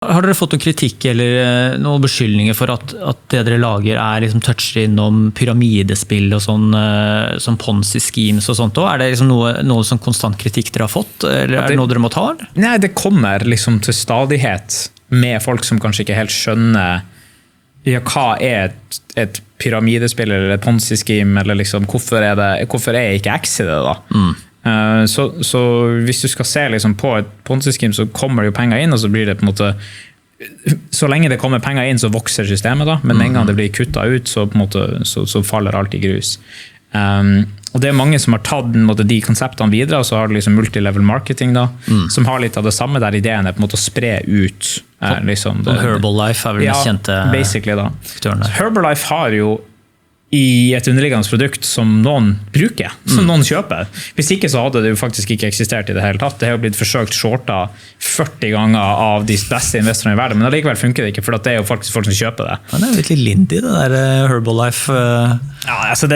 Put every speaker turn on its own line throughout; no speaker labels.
Har dere fått noen kritikk eller noen beskyldninger for at det dere lager liksom toucher innom pyramidespill og sånn Ponzi schemes og sånt også? Det liksom noe sånn konstant kritikk dere har fått, eller det noe dere må ta?
Nei, det kommer liksom til stadighet med folk som kanskje ikke helt skjønner hva et pyramidespill eller et Ponzi scheme, eller liksom, hvorfor ikke X i det da? Så hvis du skal se liksom på et Ponzi-scheme, så kommer det jo penger inn, og så blir det på en måte, så lenge det kommer penger inn, så vokser systemet da, men en gang det blir kuttet ut, så, på en måte, så faller alt i grus. Og det er mange som har tatt de konseptene videre, og så har det liksom multilevel marketing da, som har litt av det samme, der ideen på en måte å spre ut liksom
Herbalife vel mest kjente
basically da. Herbalife har jo i et underliggende produkt som noen bruker, som noen kjøper. Hvis ikke så hadde det jo faktisk ikke eksistert i det hele tatt. Det har jo blitt forsøkt shorta 40 ganger av de beste investorene i verden, men allikevel funker det ikke, for det er jo faktisk folk som kjøper det.
Men det er jo litt lindy, det der Herbalife.
Ja, altså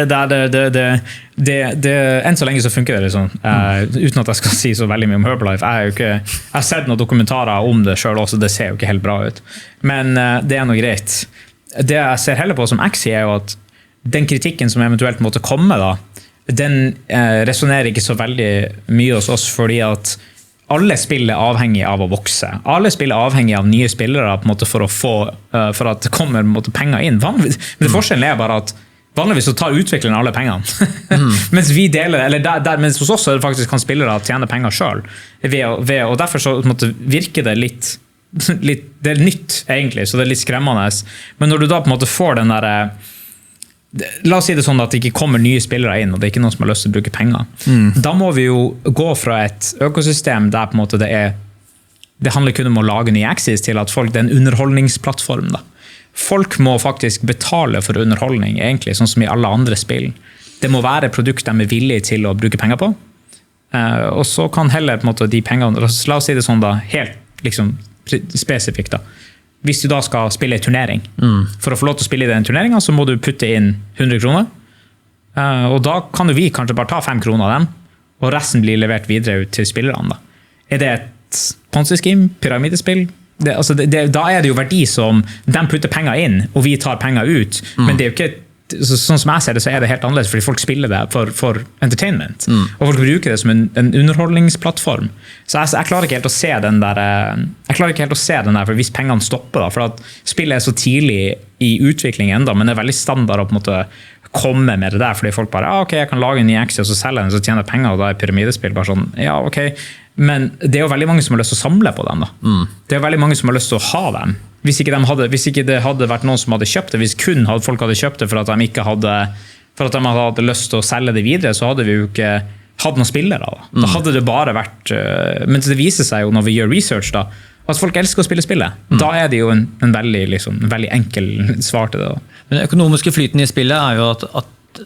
enn så lenge så funker det liksom. Uten at jeg skal si så veldig mye om Herbalife. Jeg har sett noen dokumentarer om det selv også, det ser jo ikke helt bra ut. Men det er noe greit. Det jeg ser heller på som Axie er jo at den kritikken som eventuelt måtte komme da, den resonerer ikke så veldig mye hos oss, fordi at alle spill er avhengig av å vokse. Alle spill er avhengig av nye spillere på en måte, for at det kommer på en måte, penger inn. Men forskjellen er bare at vanligvis så tar utviklerne alle pengene. Mens vi deler, eller mens hos oss er det faktisk kan spillere tjene penger selv. Og derfor så på en måte, virker det litt, det er nytt egentlig, så det er litt skremmende. Men når du da på en måte får den der la oss si det sånn at det ikke kommer nye spillere inn, og det er ikke noen som har lyst til å bruke penger. Da må vi jo gå fra et økosystem der på en måte det handler kun om å lage nye Axis til at det er en underholdningsplattform. Da. Folk må faktisk betale for underholdning, egentlig, sånn som i alle andre spill. Det må være produkt de er villige til å bruke penger på. Og så kan heller på en måte de pengene, la oss si det sånn da, helt liksom, spesifikt da. Hvis du da skal spille i turnering, for å få lov til å spille i den turneringen, så må du putte inn 100 kroner. Og da kan vi kanskje bare ta 5 kroner av dem, og resten blir levert videre ut til spillerne. Da. Er det et Ponzi-scheme, pyramidespill? Da er det jo verdi som de putter penger inn, og vi tar penger ut. Men det er jo ikke, sånn som jeg ser det, så er det helt annerledes, fordi folk spiller det for entertainment. Og folk bruker det som en underholdningsplattform. Så jeg klarer ikke helt å se den der, for hvis pengene stopper da, for at spillet er så tidlig i utvikling enda, men det er veldig standard å på en måte komme med det der, fordi folk bare, ok, jeg kan lage en ny Axie, og så selger den, så tjener jeg penger, og da er pyramidespill bare sånn, ja, ok. Men det er jo veldig mange som har lyst til å samle på dem da. Det er veldig mange som har lyst til å ha dem. Hvis ikke det hadde vært noen som hadde kjøpt det, hvis kun folk hadde kjøpt det for at de hadde lyst til å selge det videre, så hadde vi jo ikke hatt noen spillere da. Da hadde det bare vært, men det viser seg jo når vi gjør research da, at folk elsker å spille spillet. Da er det jo en veldig enkel svar til det da.
Men den økonomiske flyten i spillet er jo at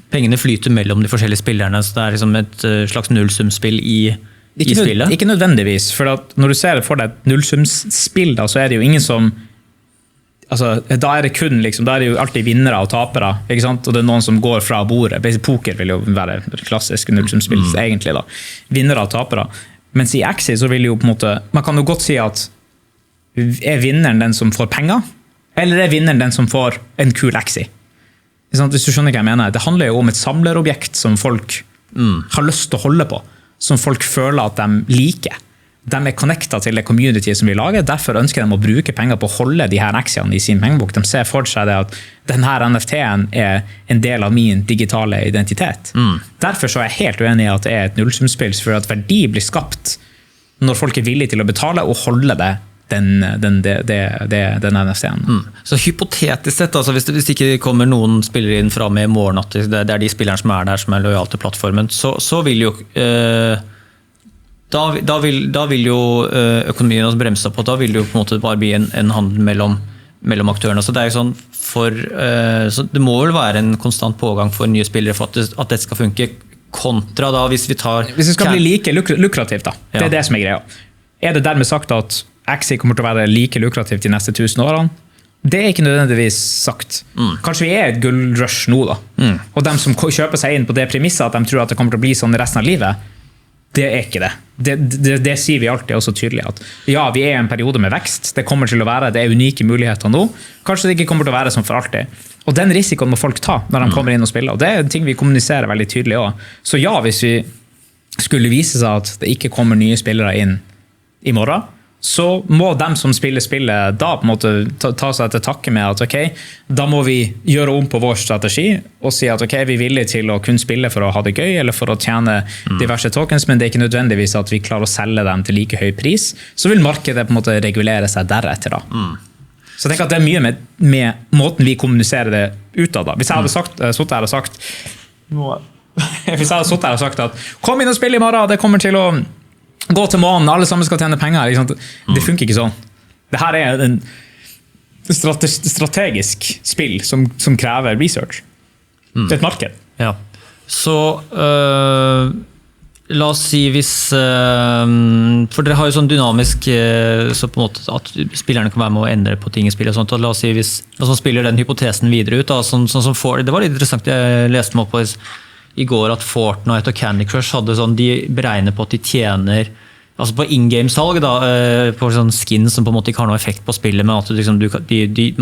pengene flyter mellom de forskjellige spillerne, så det er liksom et slags nullsumspill i spillet?
Ikke nødvendigvis, for at når du ser for deg et nullsumspill, da, så er det jo ingen som da er det kun da er det jo alltid vinnere og tapere, ikke sant? Og det er noen som går fra bordet. Poker vil jo være klassisk nullsumspill, egentlig da. Vinnere og tapere. Mens i Axie så vil jo på en måte, man kan jo godt si at er vinneren den som får penger, eller er vinneren den som får en kul Axie? Hvis du skjønner hva jeg mener, det handler jo om et samlerobjekt som folk har lyst til å holde på, som folk føler at de liker. De er connectet til det community som vi lager, derfor ønsker de å bruke penger på å holde de her aksjene i sin pengebok. De ser for seg det at denne NFT-en er en del av min digitale identitet. Derfor så er jeg helt uenig i at det er et nullsumspill, for at verdi blir skapt når folk er villige til å betale og holde det den NFT-en.
Så hypotetisk sett, altså hvis det ikke kommer noen spillere inn fra med i morgen, at det er de spillerne som er der som er lojale til plattformen, så vil jo da vil jo økonomien bremse på, da vil det jo på en måte bare bli en handel mellom aktørene. Så det er jo sånn så det må vel være en konstant pågang for nye spillere for at det skal funke, kontra da hvis det
skal bli like lukrativt da, det er det som er greia. Er det dermed sagt at Axie kommer til å være like lukrativt de neste 1000 årene? Det er ikke nødvendigvis sagt. Kanskje vi er et gullrush nå da. Og de som kjøper seg inn på det premisset at de tror at det kommer til å bli sånn resten av livet, det ikke det. Det sier vi alltid også tydelig, at ja, vi i en periode med vekst, det kommer til å være, det unike muligheter nå, kanskje det ikke kommer til å være som for alltid. Og den risikoen må folk ta når de kommer inn og spiller, og det en ting vi kommuniserer veldig tydelig også. Så ja, hvis vi skulle vise seg at det ikke kommer nye spillere inn i morgen, så må de som spiller spillet da på en måte ta seg til takke med at ok, da må vi gjøre om på vår strategi og si at ok, vi er villige til å kunne spille for å ha det gøy eller for å tjene diverse tokens, men det er ikke nødvendigvis at vi klarer å selge dem til like høy pris, så vil markedet på en måte regulere seg deretter da. Så jeg tenker at det er mye med måten vi kommuniserer det ut av da. Hvis jeg hadde sittet her og sagt at kom inn og spill i morgen, det kommer til å gå til månen, alle sammen skal tjene penger. Det funker ikke sånn. Det her er en strategisk spill som krever research. Det er et marked.
Ja. Så la oss si hvis for dere har jo sånn dynamisk så på en måte at spillerne kan være med å endre på ting i spillet og sånt, og la oss si hvis man spiller den hypotesen videre ut da, sånn som det var litt interessant, jeg leste meg opp på i går at Fortnite og Candy Crush hadde sånn, de beregner på at de tjener altså på in-game-salg da, på sånn skins som på en måte ikke har noe effekt på spillet, men at liksom,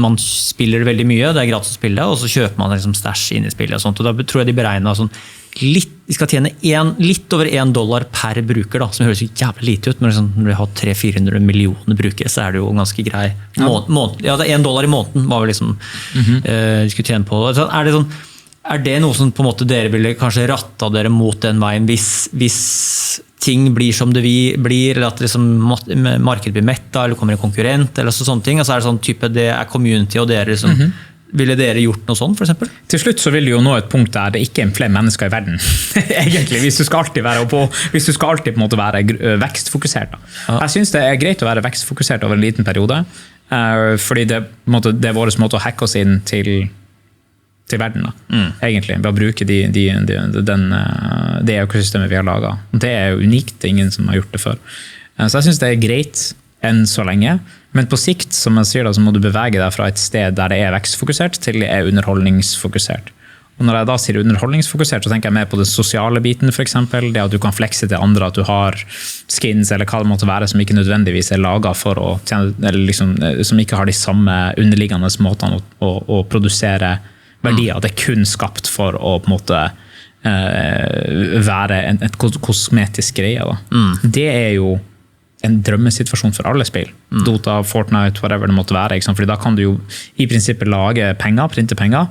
man spiller veldig mye, det er gratis å spille, og så kjøper man liksom stash inn i spillet og sånt, og da tror jeg de beregner sånn, de skal tjene litt over $1 per bruker da, som høres jo jævlig lite ut, men liksom, når vi har 300-400 millioner brukere, så er det jo ganske grei ja, det er $1 i måneden var vel liksom de skulle tjene på det. Så er det noe som på en måte dere ville kanskje ratta dere mot den veien hvis ting blir som det blir, eller at liksom markedet blir metta, eller kommer en konkurrent, eller sånne ting? Altså er det sånn type, det er community, og dere liksom, ville dere gjort noe sånn, for eksempel? Til
slutt så vil det jo nå et punkt der det ikke er flere mennesker i verden, egentlig, hvis du skal alltid være hvis du skal alltid på en måte være vekstfokusert. Da. Ja. Jeg synes det er greit å være vekstfokusert over en liten periode, fordi det er vår måte å hacke oss inn til verden da, egentlig, ved å bruke det økosystemet vi har laget. Det er jo unikt, det er ingen som har gjort det før. Så jeg synes det er greit enn så lenge, men på sikt, som jeg sier da, så må du bevege deg fra et sted der det er vekstfokusert til det er underholdningsfokusert. Og når jeg da sier underholdningsfokusert, så tenker jeg mer på den sosiale biten for eksempel, det at du kan flekse til andre, at du har skins eller hva det måtte være som ikke nødvendigvis er laget for å tjene, eller liksom, som ikke har de samme underliggende måtene å produsere verdier, det er kun skapt for å på en måte være et kosmetisk greie. Da. Det er jo en drømmesituasjon for alle spill. Dota, Fortnite, whatever det måtte være. Ikke sant? Fordi da kan du jo i prinsippet lage penger, printe penger.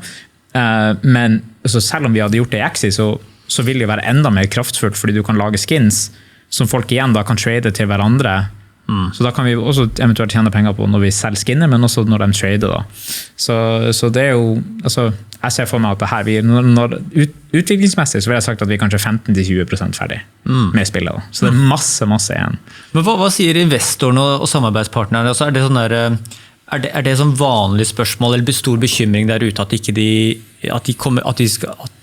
Men altså, selv om vi hadde gjort det i Axie, så vil det være enda mer kraftfullt, fordi du kan lage skins som folk igjen da kan trade til hverandre. Så da kan vi også eventuelt tjene penger på når vi selger skinner, men også når de trader da. Så det er jo, altså, jeg ser for meg at det her, utviklingsmessig så vil jeg sagt at vi er kanskje 15-20% ferdig med spillet da. Så det er masse igjen. Men hva sier investorene og samarbeidspartnerne? Altså, er det sånn der, er det sånn vanlig spørsmål eller stor bekymring der ute at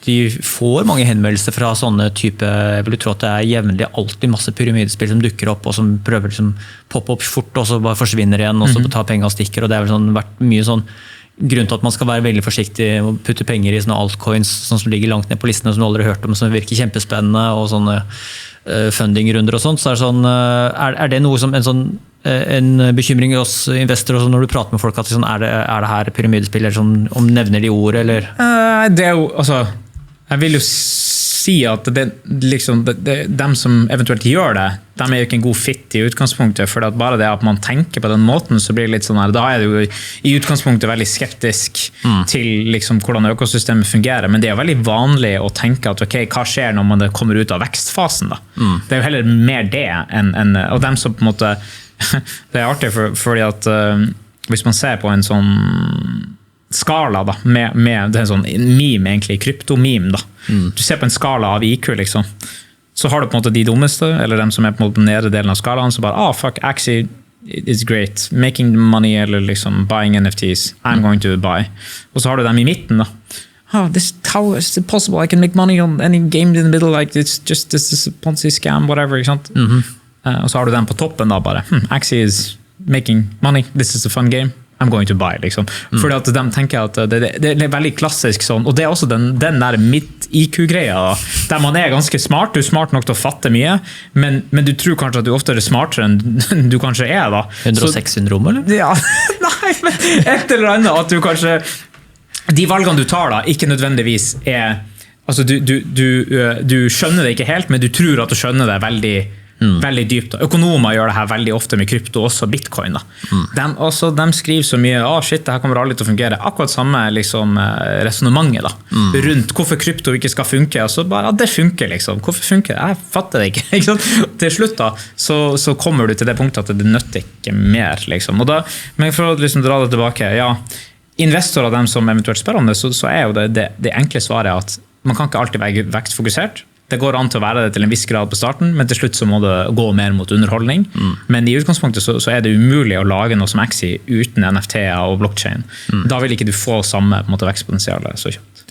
de får mange henvendelser fra sånne type, jeg vil tro at det er jevnlig alltid masse pyramidespill som dukker opp og som prøver liksom poppe opp fort og så bare forsvinner igjen og så tar penger og stikker, og det er vel sånn, vært mye sånn grunn til at man skal være veldig forsiktig og putte penger i sånne altcoins sånn som ligger langt ned på listene som du aldri har hørt om, som virker kjempespennende og sånne fundingrunder og sånt, så er det noe som en bekymring hos investorer når du prater med folk at sånn, er det her pyramidespill eller sånn, om nevner de ord eller? Det er jo, altså jeg vil jo si at dem som eventuelt gjør det, de er jo ikke en god fit i utgangspunktet, for at bare det at man tenker på den måten, så blir det litt sånn her, da er det jo i utgangspunktet veldig skeptisk til liksom, hvordan økosystemet fungerer, men det er jo veldig vanlig å tenke at ok, hva skjer når man kommer ut av vekstfasen da? Det er jo heller mer det enn og dem som på en måte, det er artig fordi at hvis man ser på en sånn skala da, med det er en sånn meme egentlig, kryptomeme da. Du ser på en skala av IQ liksom, så har du på en måte de dummeste, eller dem som er på en måte nede delen av skalaen, så bare, fuck, Axie is great, making money, eller liksom buying NFTs, I'm going to buy. Og så har du dem i midten da. How is it possible I can make money on any game in the middle, like it's just this is a Ponzi scam, whatever, ikke sant? Og så har du dem på toppen da bare, Axie is making money, this is a fun game, I'm going to buy, liksom. Fordi at de tenker at det er veldig klassisk sånn, og det er også den der midt-IQ-greia, der man er ganske smart, du er smart nok til å fatte mye, men du tror kanskje at du ofte er smartere enn du kanskje er da.
106-syndrom, eller?
Ja, nei, men et eller annet, at du kanskje, de valgene du tar da, ikke nødvendigvis er, altså du skjønner det ikke helt, men du tror at du skjønner det veldig dypt. Økonomer gjør det her veldig ofte med krypto, også bitcoin. De skriver så mye, shit, det her kommer aldri til å fungere. Akkurat samme liksom, resonemanget da, rundt hvorfor krypto ikke skal funke. Og så bare, det funker liksom. Hvorfor funker det? Jeg fatter det ikke. Til slutt da, så kommer du til det punktet at det nøtter ikke mer. Liksom. Og da, men for å liksom, dra det tilbake, ja, investorer av dem som eventuelt spør om det, så er jo det enkle svaret at man kan ikke alltid være vekstfokusert. Det går an til å være det til en viss grad på starten, men til slutt så må det gå mer mot underholdning. Men i utgangspunktet så er det umulig å lage noe som Axie uten NFT-er og blockchain. Da vil ikke du få samme på en måte, vekstpotensialet så kjapt.